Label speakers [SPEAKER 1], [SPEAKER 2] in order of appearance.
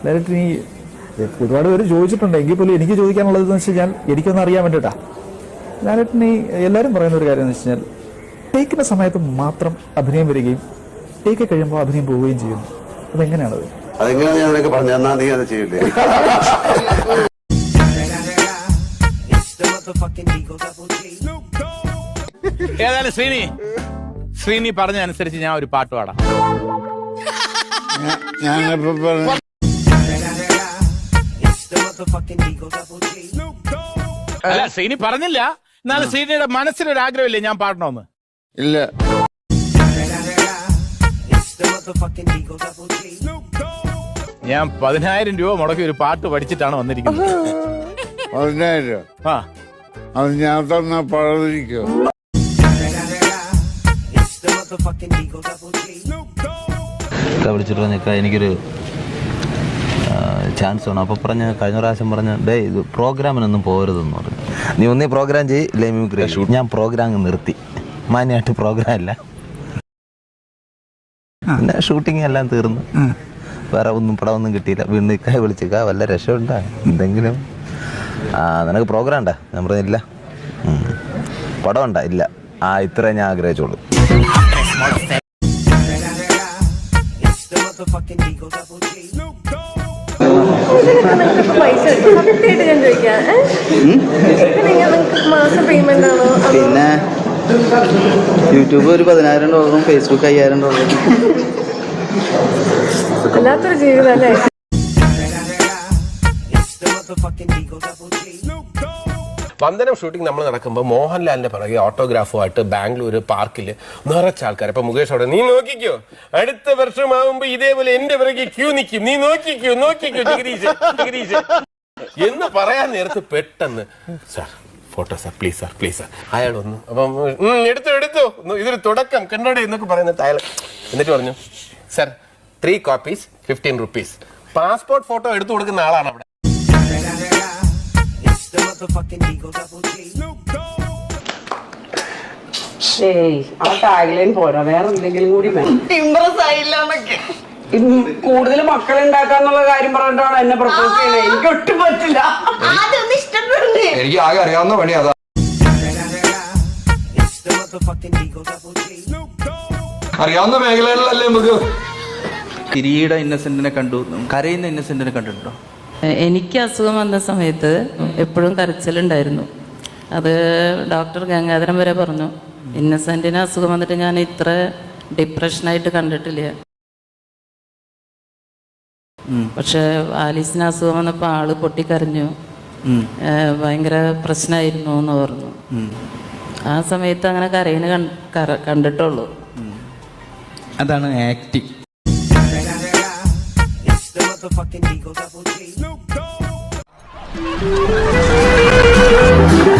[SPEAKER 1] Direct നീ ഒരുപാട് പേര് ചോദിച്ചിട്ടുണ്ട്, എങ്കിൽ പോലും എനിക്ക് ചോദിക്കാനുള്ളതെന്ന് വെച്ച് കഴിഞ്ഞാൽ എനിക്കൊന്നും അറിയാൻ വേണ്ടിയിട്ടാ. ഡയറക്റ്റ് നീ എല്ലാവരും പറയുന്ന ഒരു കാര്യം എന്ന് വെച്ച് കഴിഞ്ഞാൽ ടേക്കിന്റെ സമയത്ത് മാത്രം അഭിനയം വരികയും ടേക്ക് കഴിയുമ്പോൾ അഭിനയം പോവുകയും ചെയ്യുന്നു. അതെങ്ങനെയാണത്?
[SPEAKER 2] അതെങ്ങനെയാണ് ഞാൻ നിനക്ക് പറഞ്ഞു തന്നാ നീ അത് ചെയ്യില്ലേ?
[SPEAKER 3] ഏതായാലും ശ്രീനി പറഞ്ഞ അനുസരിച്ച് ഞാൻ ഒരു പാട്ട് പാടാം. അല്ല, ശ്രീനി പറഞ്ഞില്ല, എന്നാലും ശ്രീനിയുടെ മനസ്സിലൊരു ആഗ്രഹമില്ലേ ഞാൻ പാടണമെന്ന്?
[SPEAKER 4] ഇല്ല.
[SPEAKER 3] ഞാൻ 10,000 രൂപ മുടക്കി ഒരു പാട്ട് പഠിച്ചിട്ടാണ് വന്നിരിക്കുന്നത്.
[SPEAKER 4] 10,000?
[SPEAKER 3] ആ,
[SPEAKER 4] അത് ഞാൻ തന്നാ പഴതിരിക്കോ?
[SPEAKER 5] വിളിച്ചിട്ട് പറഞ്ഞേക്കാ എനിക്കൊരു ചാൻസ് വേണം. അപ്പോൾ പറഞ്ഞ കഴിഞ്ഞ പ്രാവശ്യം പറഞ്ഞ ഡേ ഇത് പ്രോഗ്രാമിനൊന്നും പോകരുതെന്ന് പറഞ്ഞു. നീ ഒന്നേ പ്രോഗ്രാം ചെയ്യ്, ഇല്ലേ മിമിക്രി. ഞാൻ പ്രോഗ്രാം നിർത്തി, മാന്യമായിട്ട് പ്രോഗ്രാം ഇല്ല. പിന്നെ ഷൂട്ടിങ് എല്ലാം തീർന്നു, വേറെ ഒന്നും പടമൊന്നും കിട്ടിയില്ല. വീണ്ടും ഇക്കായ വിളിച്ചേക്കാ വല്ല രക്ഷമുണ്ടാ എന്തെങ്കിലും? നിനക്ക് പ്രോഗ്രാം ഉണ്ടാ? ഞാൻ പറഞ്ഞില്ല. പടം ഉണ്ടാ? ഇല്ല. ഇത്രേ ഞാൻ ആഗ്രഹിച്ചോളൂ.
[SPEAKER 6] പിന്നെ യൂട്യൂബ് ഒരു $10,000, ഫേസ്ബുക്ക് $5,000.
[SPEAKER 7] വല്ലാത്തൊരു ജീവിതം അല്ലേ?
[SPEAKER 8] വന്ദനം ഷൂട്ടിംഗ് നമ്മൾ നടക്കുമ്പോൾ മോഹൻലാലിന്റെ പിറകെ ഓട്ടോഗ്രാഫുമായിട്ട് ബാംഗ്ലൂർ പാർക്കിൽ നിറച്ച ആൾക്കാർ. അപ്പൊ മുകേഷ് അവിടെ, നീ നോക്കിക്കോ, അടുത്ത വർഷമാകുമ്പോ ഇതേപോലെ എന്റെ പിറകെ ക്യൂ നിൽക്കും, നീ നോക്കിക്കോ ജഗദീഷ് എന്ന് പറയാൻ നേരത്ത് പെട്ടെന്ന് sir photo sir, please sir അയാൾ വന്നു. അപ്പം എടുത്തു ഇതൊരു തുടക്കം കണ്ടോടെ എന്നൊക്കെ പറയുന്നത് അയാൾ. എന്നിട്ട് പറഞ്ഞു, sir 3 copies 15 rupees. Passport photo എടുത്തു കൊടുക്കുന്ന ആളാണ് അവിടെ.
[SPEAKER 9] പോരാ, വേറെ എന്തെങ്കിലും കൂടി കൂടുതൽ മക്കളുണ്ടാക്കാന്നുള്ള കാര്യം പറഞ്ഞിട്ടാണ് എന്നെ പ്രപ്പോസ് ചെയ്യുന്നത്. എനിക്ക് ഒട്ടും പറ്റില്ല.
[SPEAKER 2] എനിക്ക് ആകെ അറിയാവുന്ന പണി അതാ. അറിയാവുന്ന മേഖലകളിലല്ലേ നമുക്ക്.
[SPEAKER 6] കിരീട ഇന്നസെന്റിനെ കണ്ടു, കരയുന്ന ഇന്നസെന്റിനെ കണ്ടിട്ടുണ്ടോ?
[SPEAKER 10] എനിക്ക് അസുഖം വന്ന സമയത്ത് എപ്പോഴും കരച്ചിലുണ്ടായിരുന്നു. അത് ഡോക്ടർ ഗംഗാധരൻ വരെ പറഞ്ഞു, ഇന്നസെന്റിന് അസുഖം വന്നിട്ട് ഞാൻ ഇത്ര ഡിപ്രഷനായിട്ട് കണ്ടിട്ടില്ല. പക്ഷെ ആലീസിന് അസുഖം വന്നപ്പോൾ ആള് പൊട്ടിക്കരഞ്ഞു, ഭയങ്കര പ്രശ്നമായിരുന്നു എന്ന് പറഞ്ഞു. ആ സമയത്ത് അങ്ങനെ കരയിന് കണ്ടിട്ടുള്ളൂ.
[SPEAKER 6] അതാണ് ആക്ടിങ്.
[SPEAKER 7] Snoop Dogg.